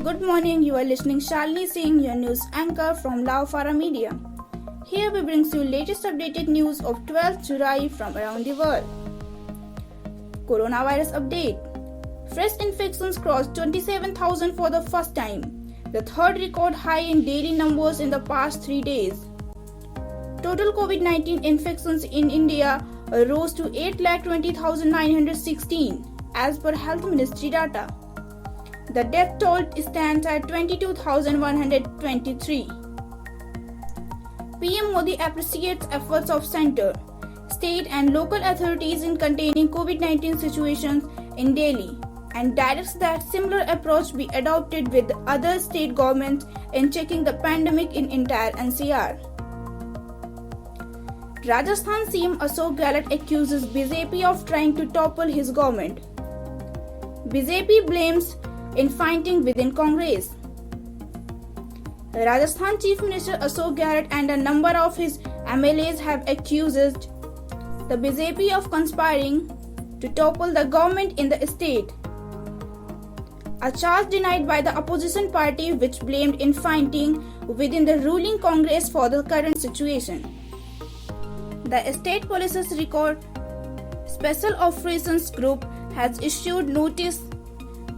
Good morning, you are listening Shalini Singh, your news anchor from Lao Farah Media. Here we bring you latest updated news of 12th July from around the world. Coronavirus update. Fresh infections crossed 27,000 for the first time, the third record high in daily numbers in the past 3 days. Total COVID-19 infections in India rose to 8,20,916 as per Health Ministry data. The death toll stands at 22,123. PM Modi appreciates efforts of centre, state and local authorities in containing COVID-19 situations in Delhi and directs that similar approach be adopted with other state governments in checking the pandemic in entire NCR. Rajasthan CM Ashok Gehlot accuses BJP of trying to topple his government. BJP blames infighting within Congress. Rajasthan Chief Minister Ashok Gehlot and a number of his MLAs have accused the BJP of conspiring to topple the government in the state. A charge denied by the opposition party which blamed infighting within the ruling Congress for the current situation. The State Police's Record Special Operations Group has issued notice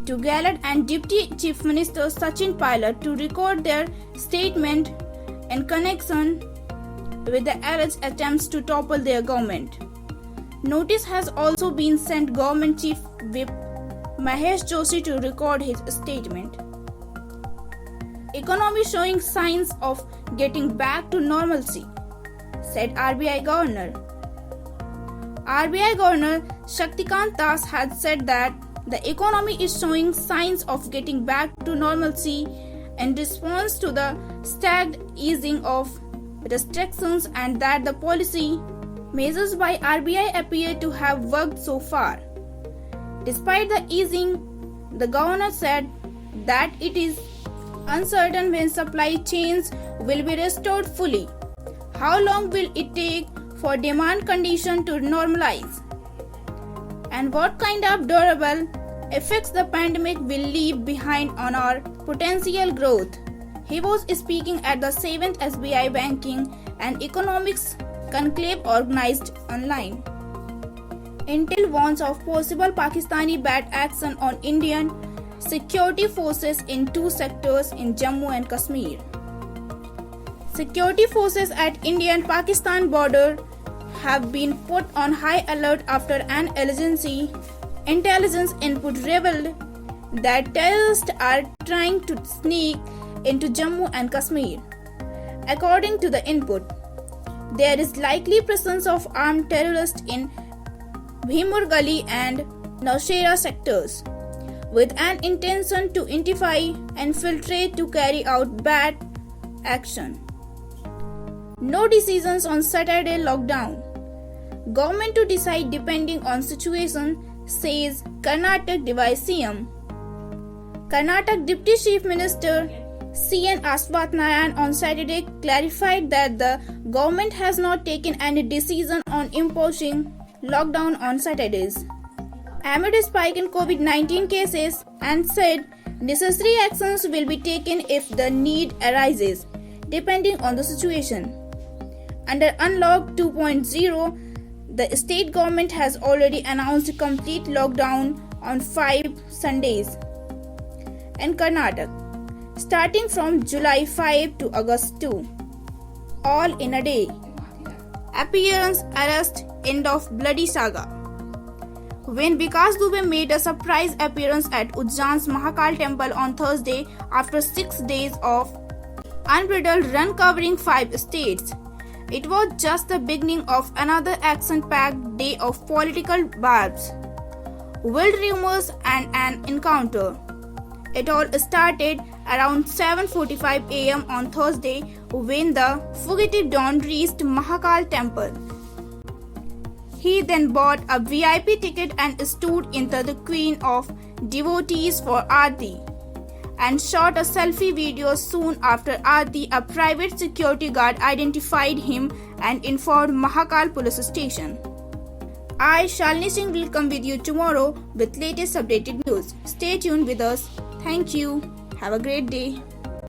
to Gehlot and Deputy Chief Minister Sachin Pilot to record their statement in connection with the alleged attempts to topple their government. Notice has also been sent Government Chief Whip Mahesh Joshi to record his statement. Economy showing signs of getting back to normalcy, said RBI Governor. RBI Governor Shaktikant Das had said that the economy is showing signs of getting back to normalcy in response to the staggered easing of restrictions and that the policy measures by RBI appear to have worked so far. Despite the easing, the governor said that it is uncertain when supply chains will be restored fully. How long will it take for demand condition to normalize? And what kind of durable effects the pandemic will leave behind on our potential growth? He was speaking at the 7th SBI Banking and Economics Conclave organized online. Intel warns of possible Pakistani bad action on Indian security forces in two sectors in Jammu and Kashmir. Security forces at Indian-Pakistan border have been put on high alert after an intelligence input revealed that terrorists are trying to sneak into Jammu and Kashmir. According to the input, there is likely presence of armed terrorists in Bhimur Gali and Naushera sectors, with an intention to infiltrate to carry out bad action. No decisions on Saturday lockdown. Government to decide depending on situation, says Karnataka Device CM. Karnataka Deputy Chief Minister CN Aswath Narayan on Saturday clarified that the government has not taken any decision on imposing lockdown on Saturdays amid a spike in COVID-19 cases and said necessary actions will be taken if the need arises, depending on the situation. Under Unlock 2.0, the state government has already announced a complete lockdown on 5 Sundays in Karnataka, starting from July 5 to August 2, all in a day. Appearance, arrest, end of bloody saga. When Vikas Dubey made a surprise appearance at Ujjain's Mahakal temple on Thursday after 6 days of unbridled run covering 5 states, it was just the beginning of another action-packed day of political barbs, wild rumors and an encounter. It all started around 7:45 am on Thursday when the fugitive Don reached Mahakal temple. He then bought a VIP ticket and stood into the queue of devotees for Aarti and shot a selfie video. Soon after Aarti, a private security guard identified him and informed Mahakal police station. I, Shalini Singh, will come with you tomorrow with latest updated news. Stay tuned with us. Thank you. Have a great day.